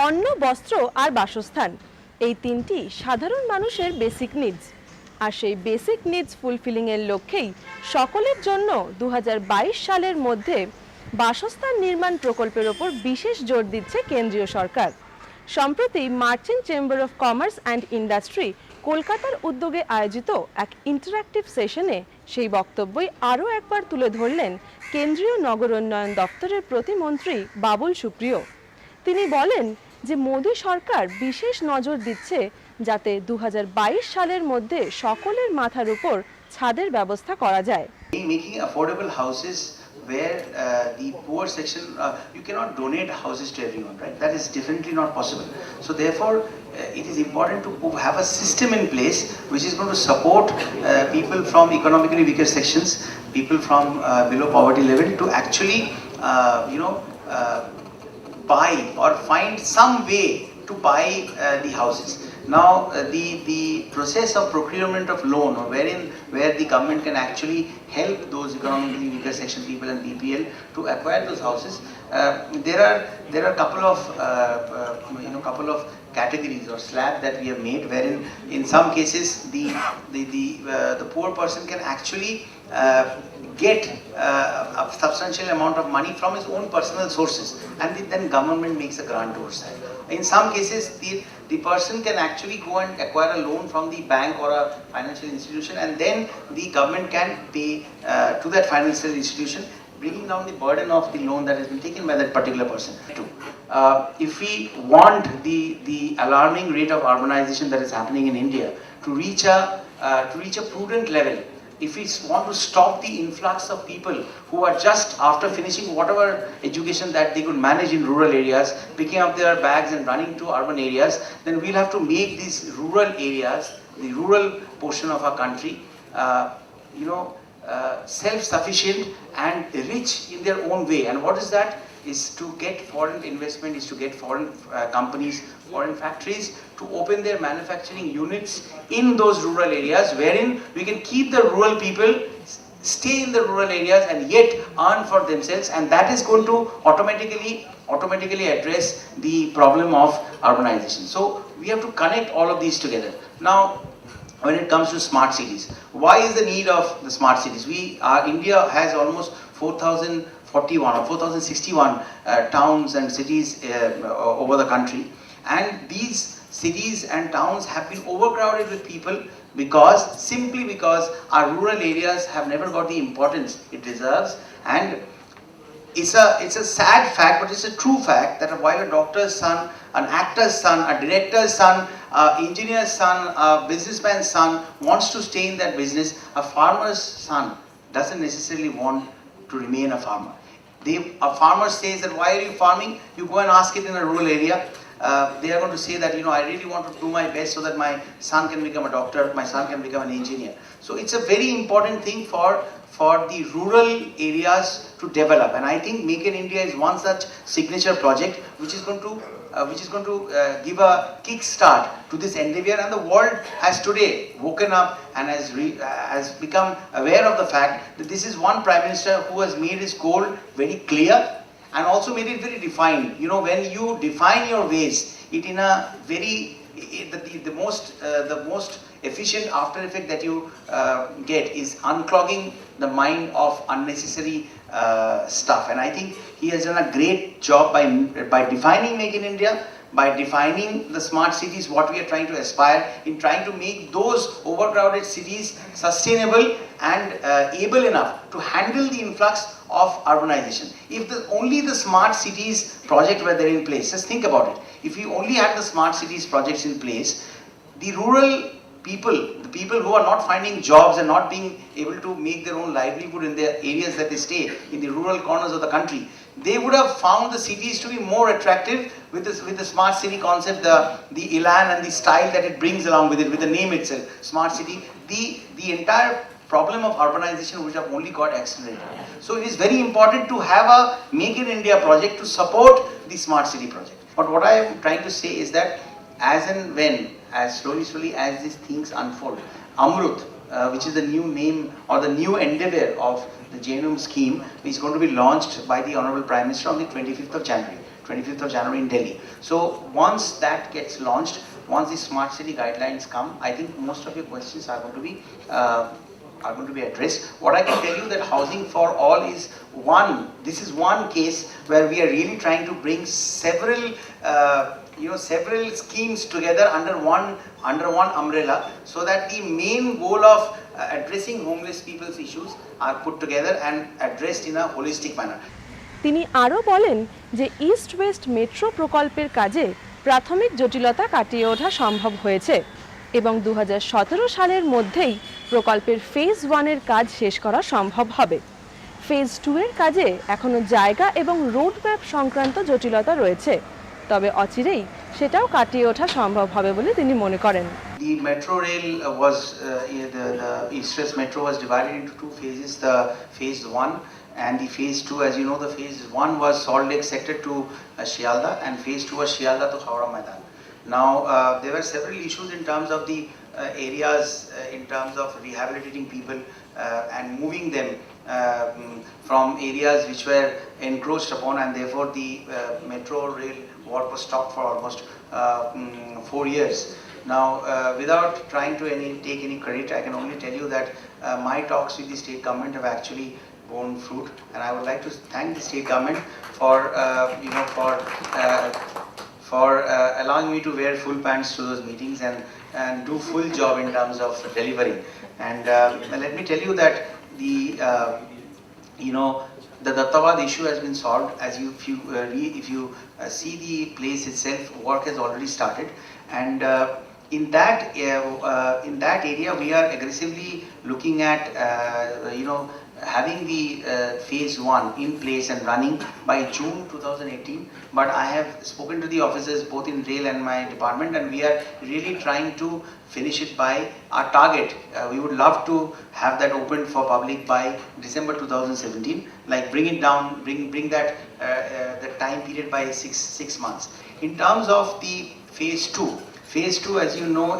অন্ন, বস্ত্র আর বাসস্থান, এই তিনটি সাধারণ মানুষের বেসিক নিডস। আর সেই বেসিক নিডস ফুলফিলিংয়ের লক্ষ্যেই সকলের জন্য 2022 সালের মধ্যে বাসস্থান নির্মাণ প্রকল্পের ওপর বিশেষ জোর দিচ্ছে কেন্দ্রীয় সরকার। সম্প্রতি merchant chamber of commerce and industry কলকাতার উদ্যোগে আয়োজিত এক ইন্টারঅ্যাক্টিভ সেশনে সেই বক্তব্যই আরও একবার তুলে ধরলেন কেন্দ্রীয় নগরোন্নয়ন দপ্তরের প্রতিমন্ত্রী বাবুল সুপ্রিয়। তিনি বলেন যে মোদী সরকার বিশেষ নজর দিচ্ছে যাতে 2022 সালের মধ্যে সকলের মাথার উপর ছাদের ব্যবস্থা করা যায়। Making affordable houses where the poor section, you cannot donate houses to everyone, right? That is definitely not possible. So therefore, it is important to have a system in place which is going to support people from economically weaker sections, people from below poverty level to actually, buy or find some way to buy the houses. Now the process of procurement of loan, or where the government can actually help those economically weaker section people and BPL to acquire those houses, there are couple of categories or slab that we have made, wherein in some cases the poor person can actually get a substantial amount of money from his own personal sources, and then government makes a grant towards that. In some cases, the person can actually go and acquire a loan from the bank or a financial institution, and then the government can pay to that financial institution, bringing down the burden of the loan that has been taken by that particular person. If we want the alarming rate of urbanization that is happening in India to reach a prudent level, if we want to stop the influx of people who are just after finishing whatever education that they could manage in rural areas, picking up their bags and running to urban areas, then we'll have to make these rural areas, the rural portion of our country, self-sufficient and rich in their own way. And what is that? Is to get foreign investment, is to get foreign companies, foreign factories to open their manufacturing units in those rural areas, wherein we can keep the rural people stay in the rural areas and yet earn for themselves, and that is going to automatically address the problem of urbanization. So we have to connect all of these together. Now, when it comes to smart cities, why is the need of the smart cities? India has almost 4,041 or 4,061 towns and cities over the country, and these cities and towns have been overcrowded with people simply because our rural areas have never got the importance it deserves. And it's a sad fact, but it's a true fact, that while a doctor's son, an actor's son, a director's son, an engineer's son, a businessman's son wants to stay in that business, a farmer's son doesn't necessarily want to remain a farmer. A farmer says that, why are you farming? You go and ask it in a rural area. They are going to say that, I really want to do my best so that my son can become a doctor, my son can become an engineer. So it's a very important thing for the rural areas to develop, and I think Make in India is one such signature project which is going to give a kick start to this endeavor. And the world has today woken up and has become aware of the fact that this is one Prime Minister who has made his goal very clear and also made it very defined. When you define your ways, it in a very the most efficient after effect that you get is unclogging the mind of unnecessary stuff. And I think he has done a great job by defining Make in India, by defining the smart cities, what we are trying to aspire in, trying to make those overcrowded cities sustainable and able enough to handle the influx of urbanization. If only the smart cities project were there in place, just think about it. If we only had the smart cities projects in place, the rural people, the people who are not finding jobs and not being able to make their own livelihood in the areas that they stay, in the rural corners of the country, they would have found the cities to be more attractive with the smart city concept, the elan and the style that it brings along with it, with the name itself, smart city. The entire problem of urbanization would have only got accelerated. So it is very important to have a Make in India project to support the smart city project. But what I am trying to say is that as and when, as slowly as these things unfold, Amrut, which is the new name or the new endeavor of the JNM scheme, is going to be launched by the Honorable Prime Minister on the 25th of January. 25th of January in Delhi. So once that gets launched, once the smart city guidelines come, I think most of your questions are going to be addressed. What I can tell you that Housing for All is this is one case where we are really trying to bring several several schemes together under one umbrella, so that the main goal of addressing homeless people's issues are put together and addressed in a holistic manner. তিনি আরও বলেন যে east West metro প্রকল্পের কাজে প্রাথমিক জটিলতা কাটিয়ে ওঠা সম্ভব হয়েছে এবং 2017 সালের মধ্যেই প্রকল্পের ফেজ 1 এর কাজ শেষ করা সম্ভব হবে। ফেজ 2 এর কাজে এখনো জায়গা এবং রোড ম্যাপ সংক্রান্ত জটিলতা রয়েছে, তবে অচিরেই সেটাও কাটিয়ে ওঠা সম্ভব হবে বলে তিনি মনে করেন। The metro rail was the East West Metro was divided into two phases. The phase 1 and the phase 2. As you know, the phase 1 was Salt Lake sector to Shialda, and phase 2 was Shialda to Howrah Maidan. Now there were several issues in terms of the areas, in terms of rehabilitating people and moving them from areas which were encroached upon, and therefore the metro rail work was stopped for almost 4 years. Now, without trying to take any credit, I can only tell you that my talks with the state government have actually borne fruit, and I would like to thank the state government for allowing me to wear full pants to those meetings and do full job in terms of delivering. And let me tell you that the Dattawad issue has been solved. As if you see the place itself, work has already started, and in that area we are aggressively looking at having the phase 1 in place and running by June 2018. But I have spoken to the officers both in rail and my department, and we are really trying to finish it by our target. We would love to have that open for public by December 2017, like bring it down, bring that the time period by six months. In terms of the phase 2, as you know,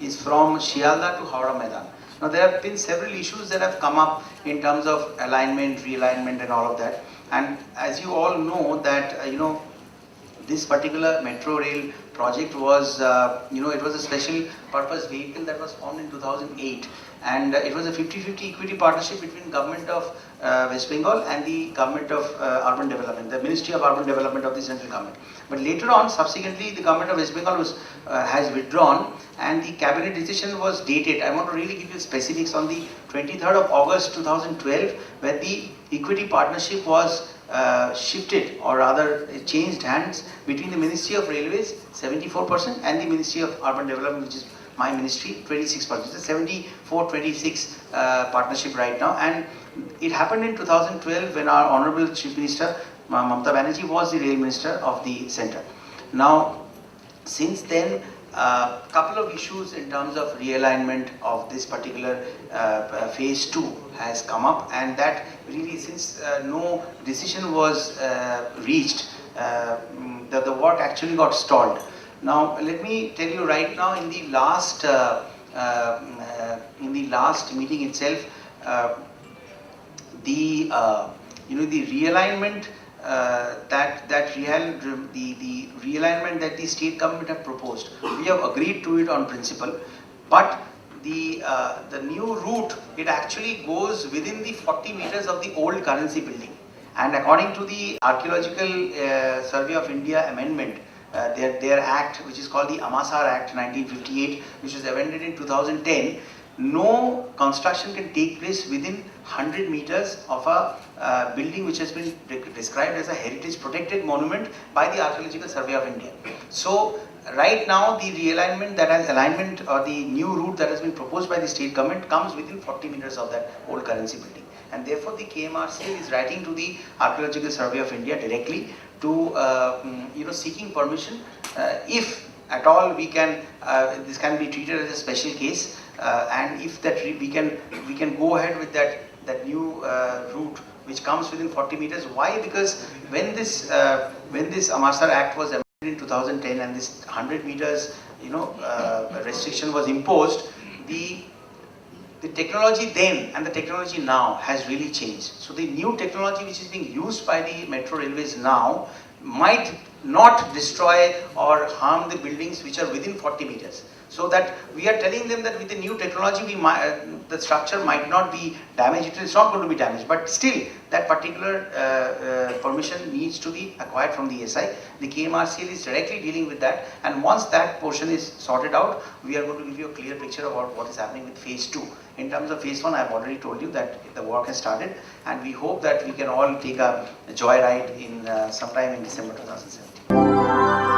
is from Shialda to Howrah Maidan. Now there have been several issues that have come up in terms of alignment, realignment and all of that. And as you all know that, this particular metro rail project was, it was a special purpose vehicle that was formed in 2008. And it was a 50-50 equity partnership between government of West Bengal and the government of urban development, the Ministry of Urban Development of the central government. But later on, subsequently, the government of West Bengal has withdrawn, and the cabinet decision was dated. I want to really give you specifics on the 23rd of August 2012, where the equity partnership was shifted, or rather changed hands between the Ministry of Railways 74% and the Ministry of Urban Development, which is my ministry, 26%. It's a 74-26 partnership right now, and it happened in 2012 when our Honorable Chief Minister Mamata Banerjee was the Rail Minister of the centre. Now, since then, couple of issues in terms of realignment of this particular phase 2 has come up, and that really, since no decision was reached, the work actually got stalled. Now, let me tell you right now, in the last meeting itself, the realignment the realignment that the state government have proposed, we have agreed to it on principle, but the new route, it actually goes within the 40 meters of the old currency building, and according to the Archaeological Survey of India amendment, their act, which is called the Amasar Act 1958, which was amended in 2010, no construction can take place within 100 meters of a building which has been described as a heritage protected monument by the Archaeological Survey of India. So right now, the realignment alignment or the new route that has been proposed by the state government comes within 40 meters of that old currency building, and therefore the KMRCL is writing to the Archaeological Survey of India directly to seeking permission if at all we can this can be treated as a special case, and if that we can go ahead with that new route which comes within 40 meters. Why? Because when this Amasar Act was amended in 2010 and this 100 meters restriction was imposed, the technology then and the technology now has really changed. So the new technology which is being used by the metro railways now might not destroy or harm the buildings which are within 40 meters. So that we are telling them that with the new technology, the structure might not be damaged. It is not going to be damaged, but still that particular permission needs to be acquired from the SI. The KMRCL is directly dealing with that, and once that portion is sorted out, we are going to give you a clear picture about what is happening with phase 2. In terms of phase 1, I have already told you that the work has started, and we hope that we can all take a joyride in sometime in December 2017.